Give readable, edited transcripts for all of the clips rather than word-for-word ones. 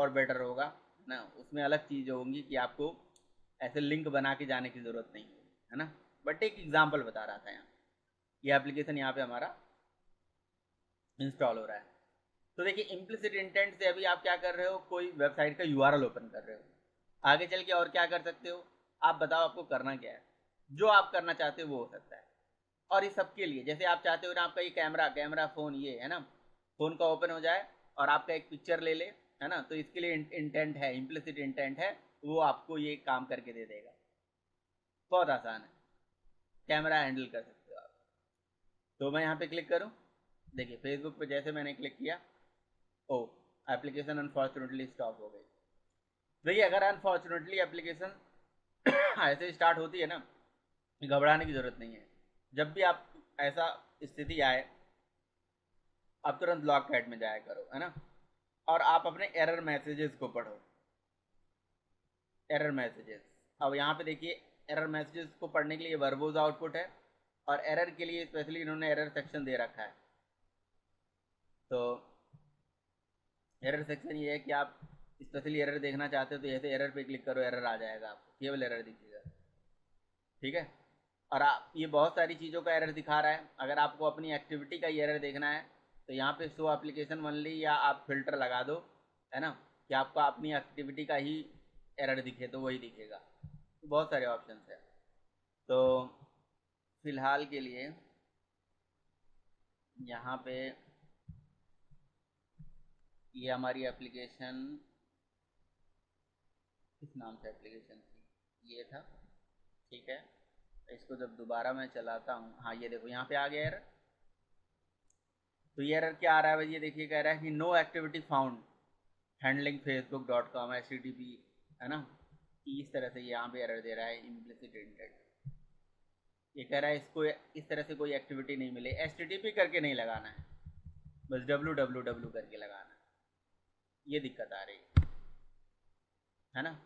और बेटर होगा ना, उसमें अलग चीज़ें होंगी कि आपको ऐसे लिंक बना के जाने की ज़रूरत नहीं है ना। बट एक एग्जांपल बता रहा था यहाँ, ये एप्लीकेशन यहाँ पे हमारा इंस्टॉल हो रहा है। तो देखिए इम्प्लिसिट इंटेंट से अभी आप क्या कर रहे हो, कोई वेबसाइट का यूआरएल ओपन कर रहे हो। आगे चल के और क्या कर सकते हो, आप बताओ आपको करना क्या है। जो आप करना चाहते हो वो हो सकता है। और इस सबके लिए जैसे आप चाहते हो ना, आपका ये कैमरा फ़ोन ये है ना, फ़ोन का ओपन हो जाए और आपका एक पिक्चर ले ले, है ना, तो इसके लिए इंटेंट है, इम्प्लिसिट इंटेंट है, वो आपको ये काम करके दे देगा। बहुत आसान है, कैमरा हैंडल कर सकते हो आप। तो मैं यहाँ पे क्लिक करूँ, देखिए फेसबुक पे जैसे मैंने क्लिक किया, ओ एप्लीकेशन अनफॉर्चुनेटली स्टॉप हो गई। देखिए अगर अनफॉर्चुनेटली एप्लीकेशन ऐसे स्टार्ट होती है ना, घबराने की ज़रूरत नहीं है। जब भी आप ऐसा स्थिति आए, आप तुरंत लॉग पैड में जाया करो, है ना, और आप अपने एरर मैसेजेस को पढ़ो। एरर मैसेजेस, अब यहाँ पे देखिए एरर मैसेजेस को पढ़ने के लिए वर्बोज आउटपुट है, और एरर के लिए स्पेशली इन्होंने एरर सेक्शन दे रखा है। तो एरर सेक्शन ये है कि आप स्पेशली एरर देखना चाहते हो तो ऐसे एरर पे क्लिक करो, एरर आ जाएगा, आपको केवल एरर दिखेगा। ठीक है, और आप ये बहुत सारी चीज़ों का एरर दिखा रहा है। अगर आपको अपनी एक्टिविटी का एरर देखना है तो यहाँ पे शो एप्लीकेशन ओनली, या आप फिल्टर लगा दो, है ना, कि आपको अपनी एक्टिविटी का ही एरर दिखे तो वही दिखेगा। तो बहुत सारे ऑप्शन है। तो फिलहाल के लिए यहाँ पे ये हमारी एप्लीकेशन किस नाम से एप्लीकेशन थी, ये था। ठीक है, इसको जब दोबारा मैं चलाता हूँ, हाँ ये देखो यहाँ पे आ गया एरर। तो ये एरर क्या आ रहा है भाई, ये देखिए कह रहा है कि no activity found handling facebook.com HTTP, है ना, इस तरह से यहाँ पे एरर दे रहा है इम्प्लिसिट इंटेंट। ये कह रहा है इसको इस तरह से कोई एक्टिविटी नहीं मिले, HTTP करके नहीं लगाना है, बस www करके लगाना है। ये दिक्कत आ रही है ना।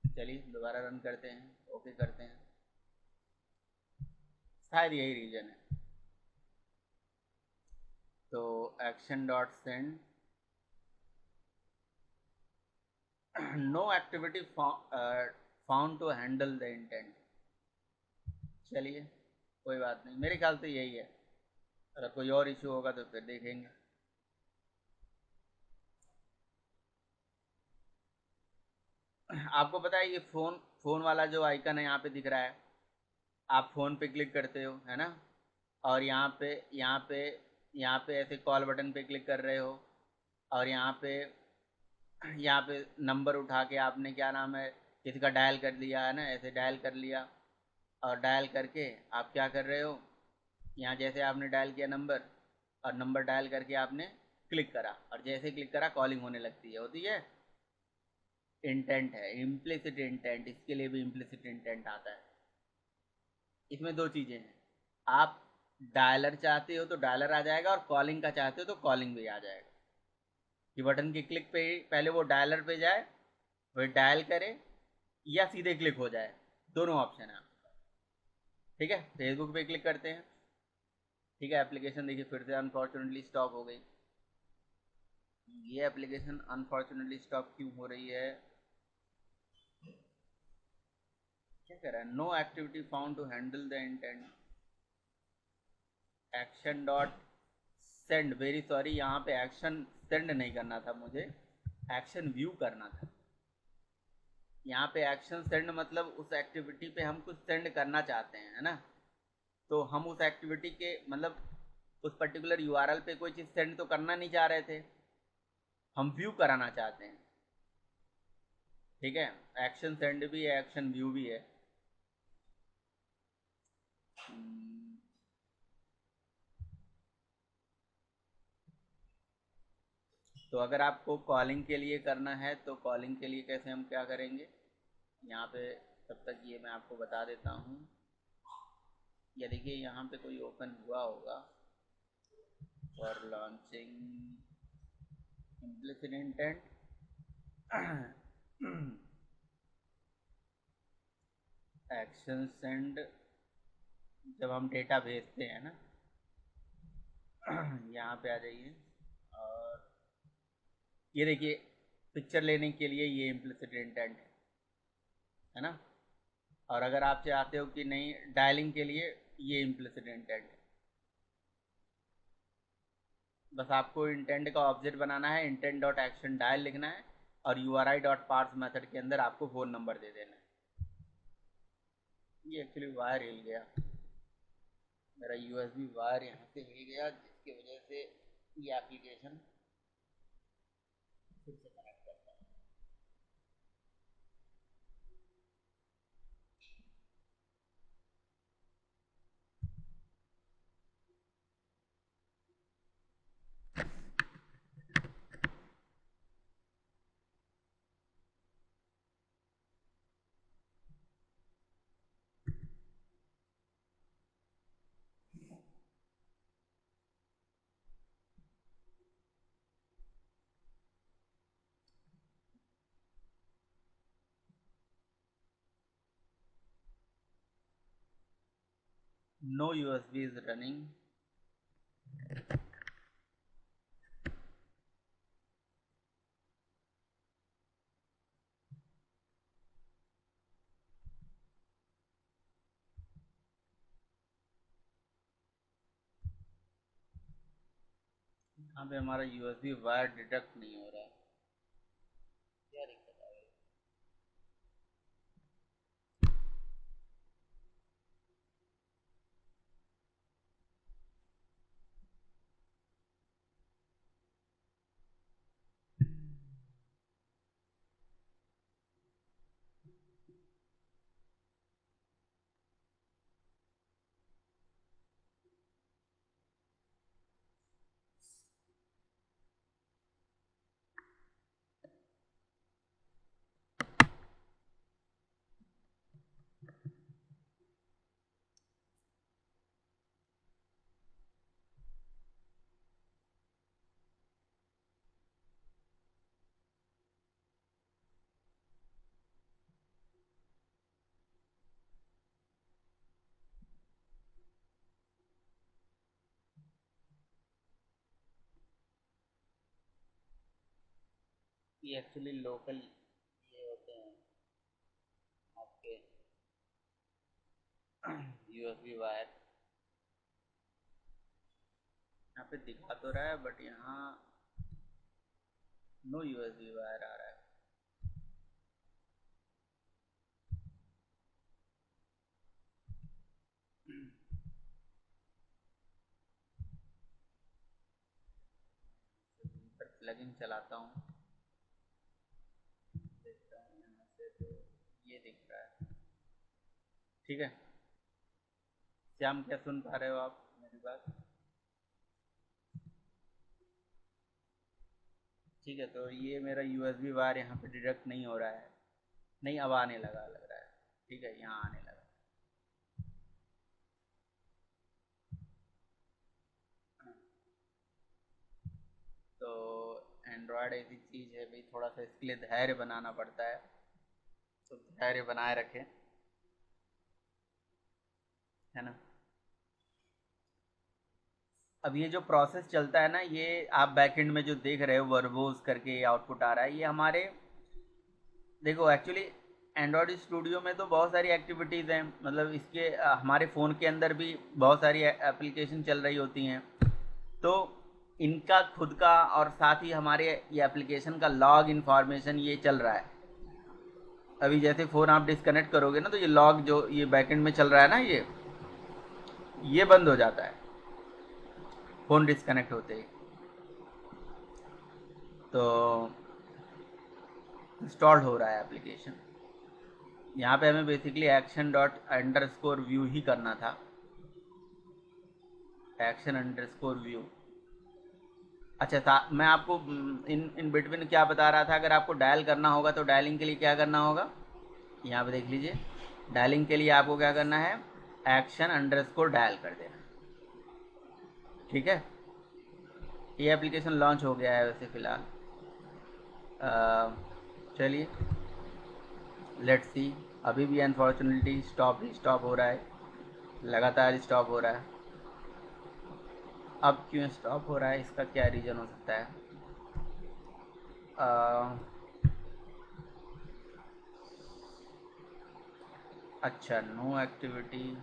चलिए दोबारा रन करते हैं, ओके करते हैं, शायद यही रीजन है। तो action dot send, no activity found to handle the intent. चलिए कोई बात नहीं, मेरे ख्याल से यही है। अगर कोई और इशू होगा तो फिर देखेंगे। आपको पता है ये फ़ोन फ़ोन वाला जो आइकन है यहाँ पे दिख रहा है, आप फ़ोन पे क्लिक करते हो, है ना, और यहाँ पे ऐसे कॉल बटन पे क्लिक कर रहे हो, और यहाँ पे नंबर उठा के आपने क्या नाम है किसी का डायल कर लिया, है ना, ऐसे डायल कर लिया। और डायल करके आप क्या कर रहे हो, यहाँ जैसे आपने डायल किया नंबर, और नंबर डायल करके आपने क्लिक करा, और जैसे क्लिक करा कॉलिंग होने लगती है, होती है। इंटेंट है, इम्प्लिसिट इंटेंट, इसके लिए भी इम्प्लिसिट इंटेंट आता है। इसमें दो चीज़ें हैं, आप डायलर चाहते हो तो डायलर आ जाएगा, और कॉलिंग का चाहते हो तो कॉलिंग भी आ जाएगा। कि बटन की क्लिक पे ही पहले वो डायलर पे जाए, वही डायल करे, या सीधे क्लिक हो जाए, दोनों ऑप्शन है। ठीक है, फेसबुक पे क्लिक करते हैं। ठीक है, एप्लीकेशन देखिए फिर से अनफॉर्चुनेटली स्टॉप हो गई। ये एप्लीकेशन अनफॉर्चुनेटली स्टॉप क्यों हो रही है, क्या कह रहा है, no activity found to handle the intent, action dot send, very sorry, यहाँ पे एक्शन सेंड नहीं करना था मुझे, एक्शन व्यू करना था। यहाँ पे एक्शन सेंड मतलब उस एक्टिविटी पे हम कुछ सेंड करना चाहते हैं, है ना, तो हम उस एक्टिविटी के मतलब उस पर्टिकुलर यूआरएल पे कोई चीज़ सेंड तो करना नहीं चाह रहे थे, हम व्यू कराना चाहते हैं। ठीक है, एक्शन सेंड भी है, एक्शन व्यू भी है। तो अगर आपको कॉलिंग के लिए करना है तो कॉलिंग के लिए कैसे हम क्या करेंगे, यहाँ पे तब तक ये मैं आपको बता देता हूँ। ये देखिए यहाँ पे कोई ओपन हुआ होगा, for launching implicit intent, action send, जब हम डेटा भेजते हैं ना, यहाँ पे आ जाइए, और ये देखिए पिक्चर लेने के लिए ये इम्प्लिसिट इंटेंट है ना। और अगर आप चाहते हो कि नहीं डायलिंग के लिए ये इम्प्लिसिट इंटेंट है। बस आपको इंटेंट का ऑब्जेक्ट बनाना है, इंटेंट डॉट एक्शन डायल लिखना है और URI डॉट पार्स मेथड के अंदर आपको फ़ोन नंबर दे देना है। ये एक्चुअली वायर हिल गया, मेरा USB वायर यहाँ से हिल गया, जिसकी वजह से ये एप्लीकेशन फिर से कनेक्ट करता है। No USB is running. यहाँ पे हमारा USB वायर डिटेक्ट नहीं हो रहा है, क्या दिक्कत आ गई। ये एक्चुअली लोकल ये होते हैं आपके USB वायर। यहाँ पे दिखा तो रहा है बट यहाँ नो USB वायर आ रहा है। प्लगइन चलाता हूँ, देखता हूँ यहाँ से तो ये दिख रहा है। ठीक है श्याम, क्या सुन पा रहे हो आप मेरी बात? ठीक है, तो ये मेरा USB वायर यहाँ पे डिटेक्ट नहीं हो रहा है, नहीं अब आने लगा लग रहा है। ठीक है यहाँ आने लगा। तो एंड्रॉयड ऐसी चीज़ है भाई, थोड़ा सा इसके लिए धैर्य बनाना पड़ता है, तो धैर्य बनाए रखें, है ना। अब ये जो प्रोसेस चलता है ना, ये आप बैकएंड में जो देख रहे हो वर्बोस करके आउटपुट आ रहा है, ये हमारे देखो एक्चुअली एंड्रॉयड स्टूडियो में तो बहुत सारी एक्टिविटीज़ हैं, मतलब इसके हमारे फ़ोन के अंदर भी बहुत सारी एप्लीकेशन चल रही होती हैं। तो इनका खुद का और साथ ही हमारे ये एप्लीकेशन का लॉग इन्फॉर्मेशन ये चल रहा है। अभी जैसे फ़ोन आप डिस्कनेक्ट करोगे ना, तो ये लॉग जो ये बैकएंड में चल रहा है ना, ये बंद हो जाता है फ़ोन डिस्कनेक्ट होते ही। तो इंस्टॉल हो रहा है एप्लीकेशन। यहाँ पे हमें बेसिकली एक्शन डॉट अंडर स्कोर व्यू ही करना था, एक्शन अंडर स्कोर व्यू। अच्छा था, मैं आपको इन इन बिटवीन क्या बता रहा था, अगर आपको डायल करना होगा तो डायलिंग के लिए क्या करना होगा, यहाँ पे देख लीजिए। डायलिंग के लिए आपको क्या करना है, एक्शन अंडर स्कोर डायल कर देना। ठीक है, ये एप्लीकेशन लॉन्च हो गया है वैसे फ़िलहाल। चलिए लेट्स सी। अभी भी अनफॉर्चुनेटली स्टॉप हो रहा है, लगातार स्टॉप हो रहा है। अब क्यों स्टॉप हो रहा है, इसका क्या रीज़न हो सकता है? अच्छा, नो एक्टिविटी,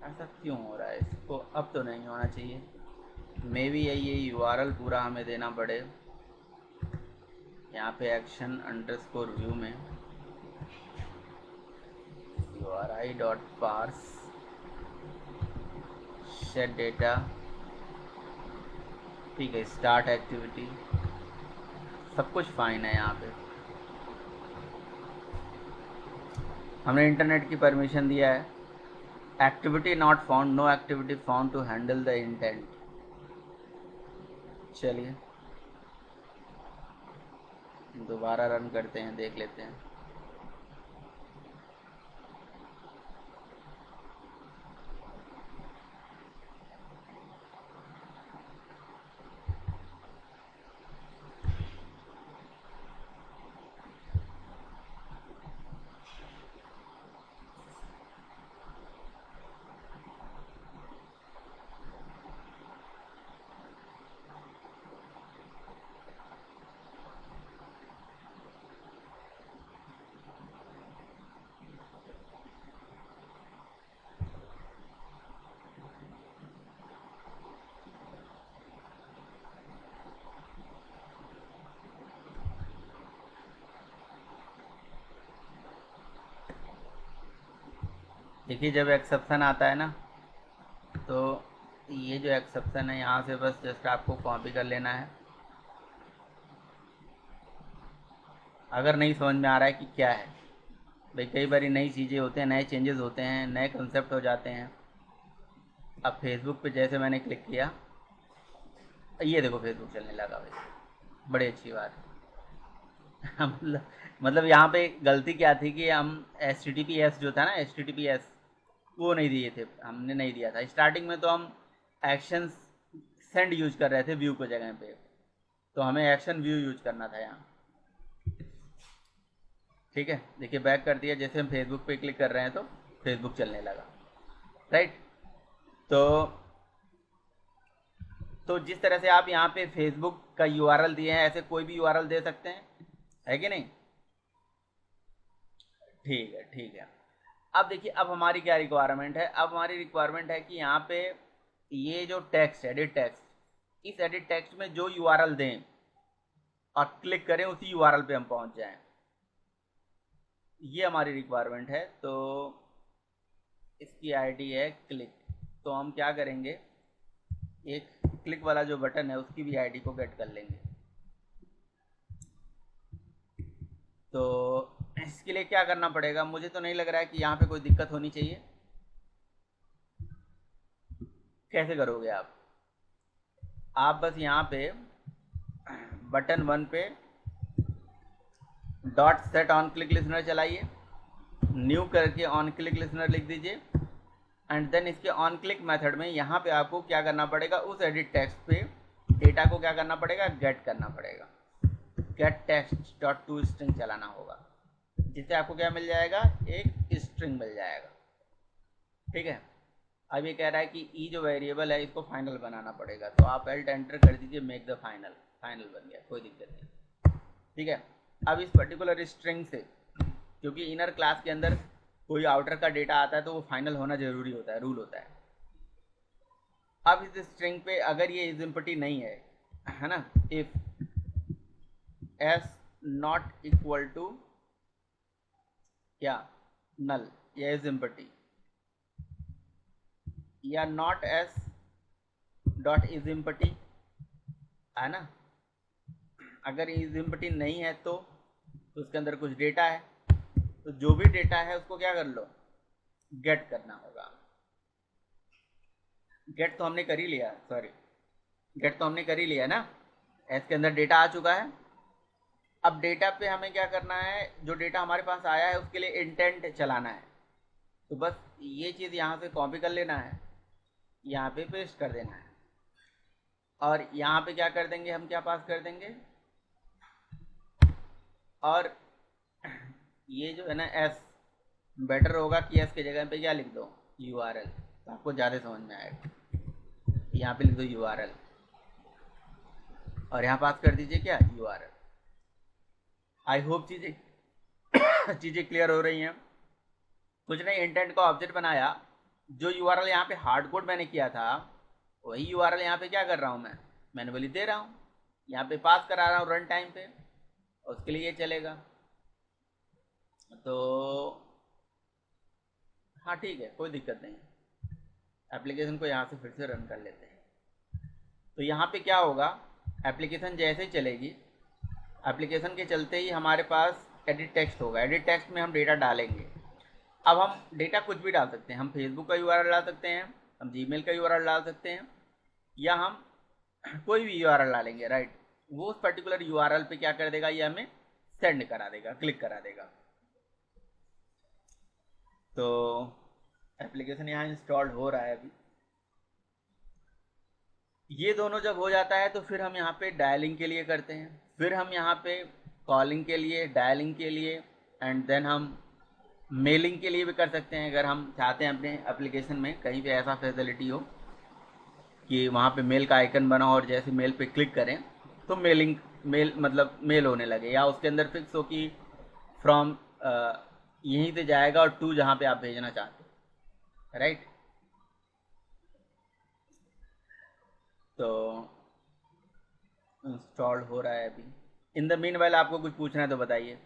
ऐसा क्यों हो रहा है? इसको अब तो नहीं होना चाहिए। मे बी ये यूआरएल पूरा हमें देना पड़े। यहाँ पे एक्शन अंडरस्कोर व्यू में URI.parse सेट डेटा, ठीक है, स्टार्ट एक्टिविटी, सब कुछ फाइन है। यहाँ पे हमने इंटरनेट की परमिशन दिया है। Activity not found, no activity found to handle the intent. चलिए दोबारा रन करते हैं, देख लेते हैं। देखिए जब एक्सेप्शन आता है ना, तो ये जो एक्सेप्शन है यहाँ से बस जस्ट आपको कॉपी कर लेना है। अगर नहीं समझ में आ रहा है कि क्या है, भाई कई बार नई चीज़ें होते हैं, नए चेंजेस होते हैं, नए कंसेप्ट हो जाते हैं। अब फेसबुक पे जैसे मैंने क्लिक किया, ये देखो फेसबुक चलने लगा भाई, बड़ी अच्छी बात है। मतलब यहाँ पे गलती क्या थी कि हम HTTPS जो था ना, HTTPS वो नहीं दिए थे, हमने नहीं दिया था स्टार्टिंग में। तो हम एक्शन सेंड यूज कर रहे थे व्यू को जगह पे, तो हमें एक्शन व्यू यूज करना था यहाँ। ठीक है, देखिए बैक कर दिया, जैसे हम फेसबुक पे क्लिक कर रहे हैं तो फेसबुक चलने लगा, राइट। तो जिस तरह से आप यहाँ पे फेसबुक का यूआरएल दिए हैं, ऐसे कोई भी यूआरएल दे सकते हैं, है कि नहीं? ठीक है, ठीक है। अब देखिए अब हमारी क्या रिक्वायरमेंट है। अब हमारी रिक्वायरमेंट है कि यहाँ पे ये जो टेक्स्ट, एडिट टेक्स्ट, इस एडिट टेक्स्ट में जो यूआरएल दें और क्लिक करें, उसी यूआरएल पे हम पहुंच जाएं। ये हमारी रिक्वायरमेंट है। तो इसकी आईडी है क्लिक। तो हम क्या करेंगे, एक क्लिक वाला जो बटन है उसकी भी आईडी को गेट कर लेंगे। तो इसके लिए क्या करना पड़ेगा, मुझे तो नहीं लग रहा है कि यहाँ पे कोई दिक्कत होनी चाहिए। कैसे करोगे आप बस यहाँ पे बटन 1 पे dot set on click listener चलाइए, न्यू करके ऑन क्लिक लिसनर लिख दीजिए, एंड देन इसके ऑन क्लिक मेथड में यहाँ पे आपको क्या करना पड़ेगा, उस एडिट टेक्स्ट पे डेटा को क्या करना पड़ेगा, गेट करना पड़ेगा। Gate text dot to string चलाना होगा, जिससे आपको क्या मिल जाएगा, एक स्ट्रिंग मिल जाएगा। ठीक है। अब ये कह रहा है कि ई जो वेरिएबल है इसको फाइनल बनाना पड़ेगा, तो आप एल्ट एंटर कर दीजिए, मेक द फाइनल। फाइनल बन गया, कोई दिक्कत नहीं। ठीक है। अब इस पर्टिकुलर स्ट्रिंग से, क्योंकि इनर क्लास के अंदर कोई आउटर का डेटा आता है तो वो फाइनल होना जरूरी होता है, रूल होता है। अब इस स्ट्रिंग पे अगर ये इज एम्प्टी नहीं है ना, if S not equal to क्या, नल, या इज एम्प्टी, या not S dot is empty, है ना। अगर इज एम्प्टी नहीं है तो उसके अंदर कुछ डेटा है, तो जो भी डेटा है उसको क्या कर लो, गेट करना होगा। गेट तो हमने कर ही लिया, सॉरी, गेट तो हमने कर ही लिया ना, एस के अंदर डेटा आ चुका है। अब डेटा पे हमें क्या करना है, जो डेटा हमारे पास आया है उसके लिए इंटेंट चलाना है। तो बस ये चीज़ यहाँ से कॉपी कर लेना है, यहाँ पे पेस्ट कर देना है, और यहाँ पे क्या कर देंगे, हम क्या पास कर देंगे, और ये जो है ना एस, बेटर होगा कि एस के जगह पे क्या लिख दो, यूआरएल, तो आपको ज़्यादा समझ में आएगा। यहाँ पे लिख दो यूआरएल, और यहाँ पास कर दीजिए क्या, यूआरएल। आई होप चीज़ें चीज़ें क्लियर हो रही हैं? कुछ नहीं, इंटेंट का ऑब्जेक्ट बनाया, जो यूआरएल यहाँ पे हार्ड कोड मैंने किया था वही यूआरएल यहाँ पे क्या कर रहा हूँ मैं मैनुअली दे रहा हूँ, यहाँ पे पास करा रहा हूँ रन टाइम पे, उसके लिए ये चलेगा। तो हाँ ठीक है, कोई दिक्कत नहीं। एप्लीकेशन को यहाँ से फिर से रन कर लेते हैं। तो यहाँ पे क्या होगा, एप्लीकेशन जैसे ही चलेगी, एप्लीकेशन के चलते ही हमारे पास एडिट टेक्स्ट होगा। एडिट टेक्स्ट में हम डेटा डालेंगे। अब हम डेटा कुछ भी डाल सकते हैं, हम फेसबुक का यूआरएल डाल सकते हैं, हम जीमेल का यूआरएल डाल सकते हैं, या हम कोई भी यूआरएल डालेंगे, राइट। वो उस पर्टिकुलर यूआरएल पे क्या कर देगा, ये हमें सेंड करा देगा, क्लिक करा देगा। तो एप्लीकेशन यहाँ इंस्टॉल्ड हो रहा है अभी। ये दोनों जब हो जाता है तो फिर हम यहाँ पे डायलिंग के लिए करते हैं, फिर हम यहाँ पे कॉलिंग के लिए, डायलिंग के लिए, एंड देन हम मेलिंग के लिए भी कर सकते हैं। अगर हम चाहते हैं अपने एप्लीकेशन में कहीं पे ऐसा फैसिलिटी हो कि वहाँ पे मेल का आइकन बना हो और जैसे मेल पे क्लिक करें तो मेल मतलब मेल होने लगे, या उसके अंदर फिक्स हो कि फ्रॉम यहीं से जाएगा और टू जहाँ पे आप भेजना चाहते हैं, राइट। तो इंस्टॉल हो रहा है अभी। इन द मीन वाइल आपको कुछ पूछना है तो बताइए।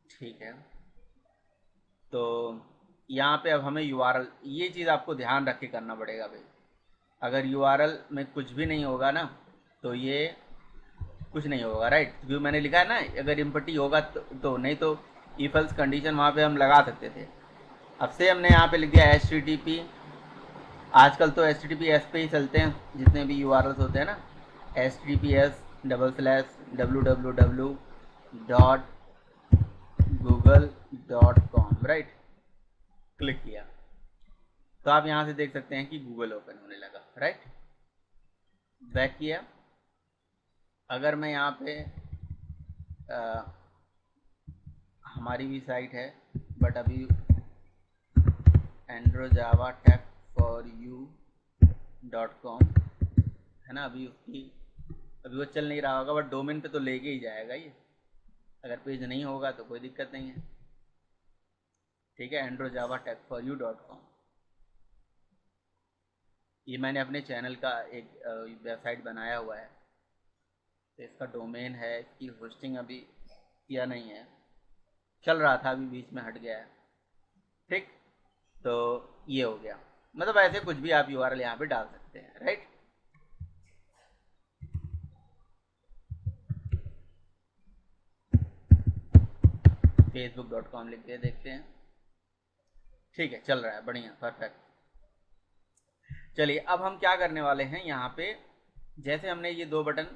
ठीक है, तो यहाँ पे अब हमें यूआरएल, ये चीज़ आपको ध्यान रख के करना पड़ेगा भाई। अगर यूआरएल में कुछ भी नहीं होगा ना तो ये कुछ नहीं होगा, राइट। क्योंकि मैंने लिखा है ना, अगर इम्पटी होगा तो नहीं तो इफ एल्स कंडीशन वहाँ पे हम लगा सकते थे। अब से हमने यहाँ पे लिख दिया HTTP। आजकल तो HTTPS पे ही चलते हैं जितने भी यूआरएल्स होते हैं ना, https://www.google.com, राइट। क्लिक किया तो आप यहाँ से देख सकते हैं कि गूगल ओपन होने लगा, राइट। बैक किया। अगर मैं यहाँ पे हमारी भी साइट है बट अभी androjavatech4u.com है ना, अभी वो चल नहीं रहा होगा, बट डोमेन पे तो लेके ही जाएगा ये। अगर पेज नहीं होगा तो कोई दिक्कत नहीं है, ठीक है। androjavatech4u.com, ये मैंने अपने चैनल का एक वेबसाइट बनाया हुआ है, तो इसका डोमेन है। इसकी होस्टिंग अभी किया नहीं है, चल रहा था, अभी बीच में हट गया है, ठीक। तो ये हो गया, मतलब ऐसे कुछ भी आप यूआरएल यहाँ पे डाल सकते हैं, राइट। facebook.com लिख के देखते हैं। ठीक है, चल रहा है, बढ़िया, परफेक्ट। चलिए अब हम क्या करने वाले हैं, यहाँ पे जैसे हमने ये दो बटन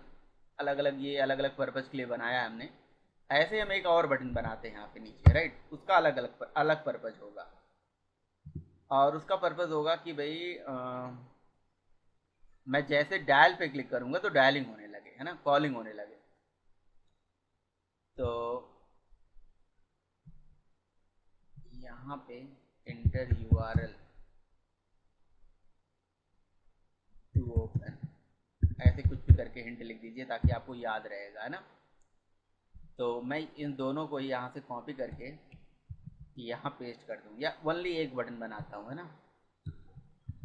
अलग अलग, ये अलग अलग पर्पज़ के लिए बनाया है हमने, ऐसे हम एक और बटन बनाते हैं यहाँ पे नीचे, राइट। उसका अलग पर्पज़ होगा, और उसका पर्पज़ होगा कि भाई मैं जैसे डायल पे क्लिक करूँगा तो डायलिंग होने लगे, है ना, कॉलिंग होने लगे। तो यहाँ पे इंटर URL टू ओपन, ऐसे कुछ भी करके हिंट लिख दीजिए ताकि आपको याद रहेगा, है ना। तो मैं इन दोनों को यहाँ से कॉपी करके यहाँ पेस्ट कर दूँ, या ओनली एक बटन बनाता हूँ, है ना,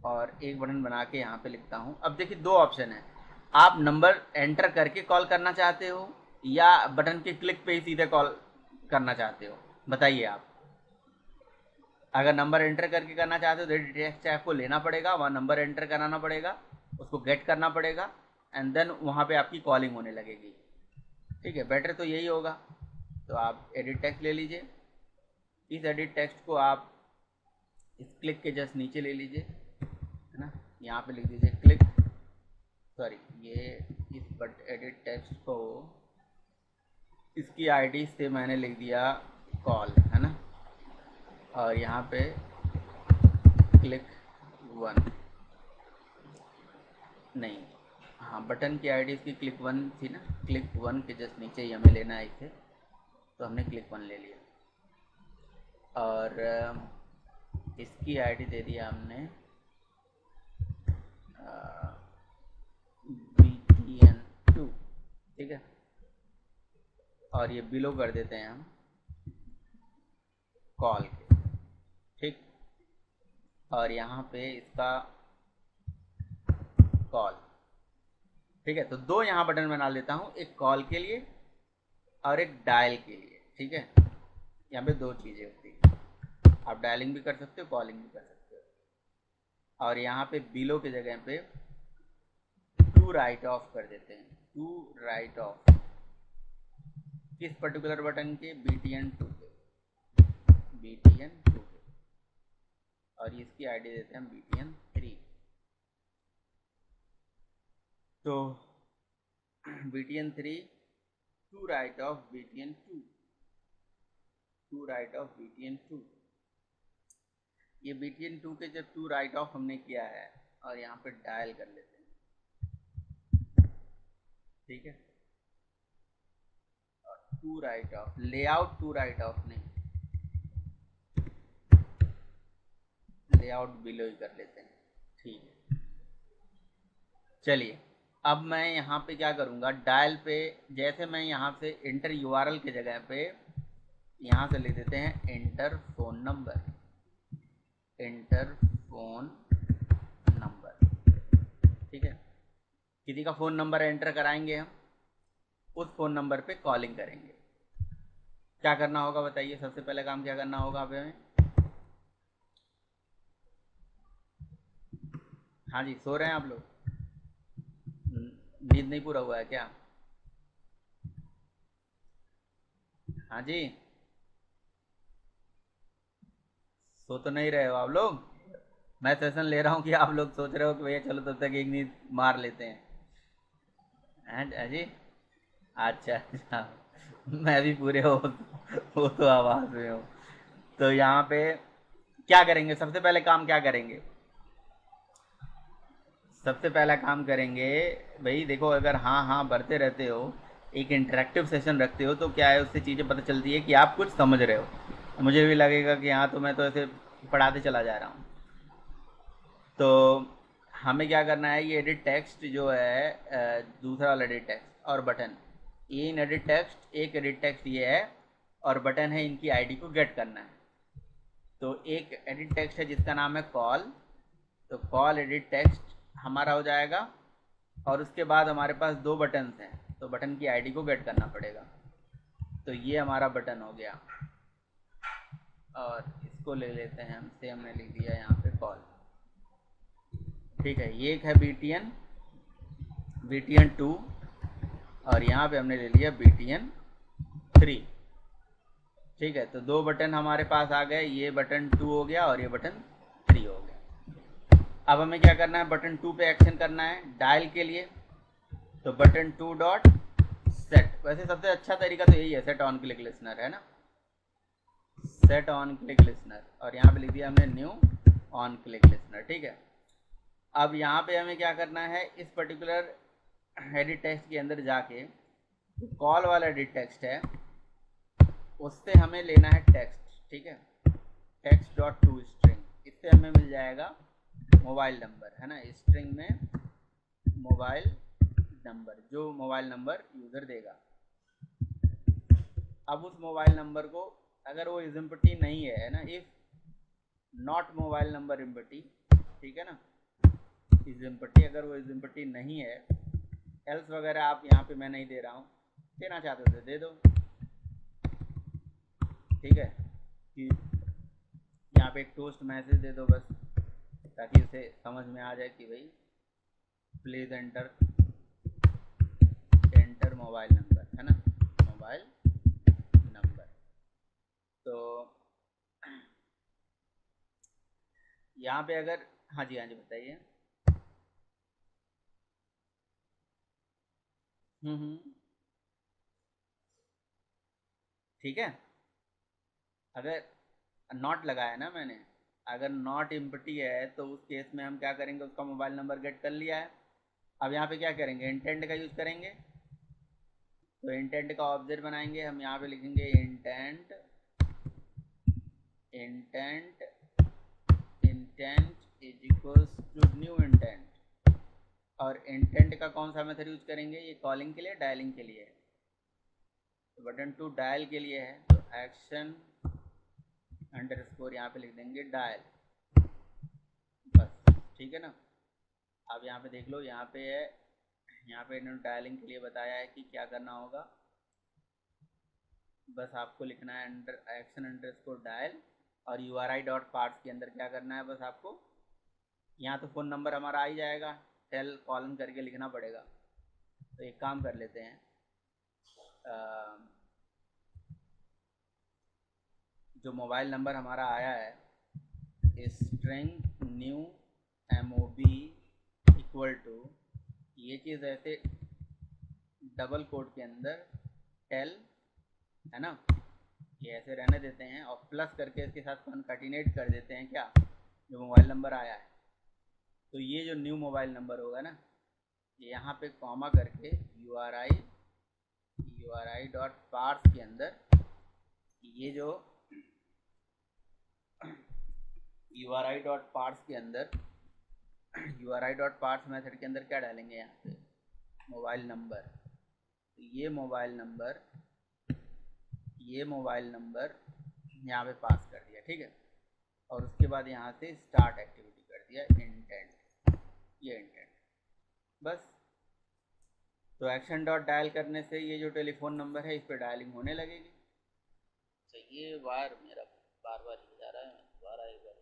और एक बटन बना के यहाँ पे लिखता हूँ। अब देखिए दो ऑप्शन है, आप नंबर एंटर करके कॉल करना चाहते हो या बटन के क्लिक पे ही सीधे कॉल करना चाहते हो, बताइए आप। अगर नंबर एंटर करके करना चाहते हो तो टेक्स्ट आपको लेना पड़ेगा, वहाँ नंबर एंटर कराना पड़ेगा, उसको गेट करना पड़ेगा, एंड देन वहाँ पे आपकी कॉलिंग होने लगेगी, ठीक है। बेटर तो यही होगा। तो आप एडिट टेक्स्ट ले लीजिए, इस एडिट टेक्स्ट को आप इस क्लिक के जस्ट नीचे ले लीजिए, है ना, यहाँ पे लिख दीजिए क्लिक, सॉरी ये इस बट एडिट टेक्स्ट को इसकी आईडी से मैंने लिख दिया कॉल, है ना, और यहाँ पे क्लिक 1, नहीं, हाँ बटन की आईडी इसकी क्लिक 1 थी ना, क्लिक 1 के जस्ट नीचे ही हमें लेना है इसे, तो हमने क्लिक 1 ले लिया, और इसकी आईडी दे दिया हमने BTN2, ठीक है, और ये बिलो कर देते हैं हम कॉल के, ठीक। और यहाँ पे इसका कॉल, ठीक है। तो दो यहाँ बटन बना लेता हूँ, एक कॉल के लिए और एक डायल के लिए, ठीक है। यहाँ पे दो चीज़ें होती है, आप डायलिंग भी कर सकते हो, कॉलिंग भी कर सकते हो। और यहाँ पे बिलो के जगह पे टू राइट ऑफ कर देते हैं, टू राइट ऑफ किस पर्टिकुलर बटन के, BTN2 के, BTN2 के। और इसकी आईडी देते हैं हम BTN3। तो BTN3 to right of BTN2, to right of BTN2। ये BTN2 के जब टू राइट ऑफ हमने किया है और यहाँ पे डायल कर लेते हैं, ठीक है। और to right of, layout to right of नहीं, लेआउट बिलो ही कर लेते हैं, ठीक है। चलिए अब मैं यहाँ पे क्या करूँगा, डायल पे जैसे मैं यहाँ से इंटर URL के जगह पे यहाँ से लिख देते हैं enter phone number, enter phone number, ठीक है। किसी का फ़ोन नंबर एंटर कराएंगे हम, उस फ़ोन नंबर पे कॉलिंग करेंगे। क्या करना होगा बताइए, सबसे पहले काम क्या करना होगा हमें? हाँ जी, सो रहे हैं आप लोग? नींद नहीं पूरा हुआ है क्या? हाँ जी, सो तो नहीं रहे हो आप लोग? मैं सेशन ले रहा हूँ कि आप लोग सोच रहे हो कि भैया चलो तब तक एक नींद मार लेते हैं? हैं जी? अच्छा अच्छा, मैं भी पूरे हो तो आवाज़ में हूँ। तो यहाँ पे क्या करेंगे, सबसे पहले काम क्या करेंगे? सबसे पहला काम करेंगे भाई, देखो अगर हाँ हाँ भरते रहते हो, एक इंटरेक्टिव सेशन रखते हो, तो क्या है उससे चीज़ें पता चलती है कि आप कुछ समझ रहे हो। मुझे भी लगेगा कि हाँ, तो मैं तो ऐसे पढ़ाते चला जा रहा हूँ। तो हमें क्या करना है, ये एडिट टेक्स्ट जो है दूसरा वाला एडिट टेक्स्ट और बटन, ये इन एडिट टेक्स्ट, एक एडिट टेक्स्ट ये है और बटन है, इनकी आईडी को गेट करना है। तो एक एडिट टेक्स्ट है जिसका नाम है कॉल, तो कॉल एडिट टेक्स्ट हमारा हो जाएगा। और उसके बाद हमारे पास दो बटन्स हैं, तो बटन की आईडी को गेट करना पड़ेगा। तो ये हमारा बटन हो गया, और इसको ले लेते हैं हम, से हमने लिख दिया यहाँ पे कॉल, ठीक है। ये एक है BTN2 और यहाँ पे हमने ले लिया BTN3, ठीक है। तो दो बटन हमारे पास आ गए, ये बटन 2 हो गया और ये बटन 3 हो गया। अब हमें क्या करना है, बटन 2 पे एक्शन करना है डायल के लिए। तो बटन 2 डॉट सेट, वैसे सबसे अच्छा तरीका तो यही है, सेट ऑन क्लिक लिसनर, है ना, सेट ऑन क्लिक लिसनर। और यहाँ पे लिख दिया हमने न्यू ऑन क्लिक लिसनर, ठीक है। अब यहाँ पे हमें क्या करना है, इस पर्टिकुलर एडिट टेक्स्ट के अंदर जाके कॉल वाला एडिट टेक्स्ट है, उससे हमें लेना है टेक्स्ट, ठीक है, टेक्स्ट डॉट टू स्ट्रिंग। इससे हमें मिल जाएगा मोबाइल नंबर, है ना, स्ट्रिंग में मोबाइल नंबर, जो मोबाइल नंबर यूज़र देगा। अब उस मोबाइल नंबर को, अगर वो इज एम्प्टी नहीं है ना, if not mobile number empty, ठीक है ना, इज एम्प्टी, अगर वो इज एम्प्टी नहीं है, एल्स वगैरह आप यहाँ पे मैं नहीं दे रहा हूँ, देना चाहते हो तो दे दो, ठीक है। कि यहाँ पे एक टोस्ट मैसेज दे दो बस, ताकि उसे समझ में आ जाए कि भाई प्लीज़ एंटर मोबाइल नंबर, है ना, मोबाइल नंबर। तो यहाँ पे अगर, हाँ जी बताइए। ठीक है, अगर नॉट लगाया ना मैंने, अगर नॉट एम्प्टी है तो उस केस में हम क्या करेंगे, उसका मोबाइल नंबर गेट कर लिया है। अब यहाँ पे क्या करेंगे, इंटेंट का यूज़ करेंगे। तो इंटेंट का ऑब्जेक्ट बनाएंगे हम, यहाँ पे लिखेंगे intent, intent is equals to new intent, और इंटेंट का कौन सा मेथड यूज करेंगे, ये कॉलिंग के लिए डायलिंग के लिए है। तो बटन टू डायल के लिए है, तो एक्शन अंडरस्कोर यहाँ पे लिख देंगे डायल, बस ठीक है ना। अब यहाँ पे देख लो, यहाँ पे है, यहाँ पे इन्होंने डायलिंग के लिए बताया है कि क्या करना होगा। बस आपको लिखना है अंडर एक्शन अंडरस्कोर डायल, और URI.parts के अंदर क्या करना है, बस आपको यहाँ तो फ़ोन नंबर हमारा आ ही जाएगा, टेल कॉलन करके लिखना पड़ेगा। तो एक काम कर लेते हैं, जो मोबाइल नंबर हमारा आया है, string new MOB equal to, ये चीज़ ऐसे डबल कोड के अंदर टेल है ना, ये ऐसे रहने देते हैं और प्लस करके इसके साथ कॉन्कैटिनेट कर देते हैं क्या, जो मोबाइल नंबर आया है। तो ये जो न्यू मोबाइल नंबर होगा ना, यहाँ पे कॉमा करके URI.parse के अंदर ये जो URI.parse के अंदर URI.parse मेथड के अंदर क्या डालेंगे, यहाँ पे मोबाइल नंबर। तो ये मोबाइल नंबर यहाँ पे पास कर दिया, ठीक है। और उसके बाद यहाँ से स्टार्ट एक्टिविटी कर दिया इंटेंट, ये इंटेंट बस। तो एक्शन डॉट डायल करने से ये जो टेलीफोन नंबर है इस पर डायलिंग होने लगेगी। तो ये बार मेरा बार बार ही जा रहा है, दोबारा एक बार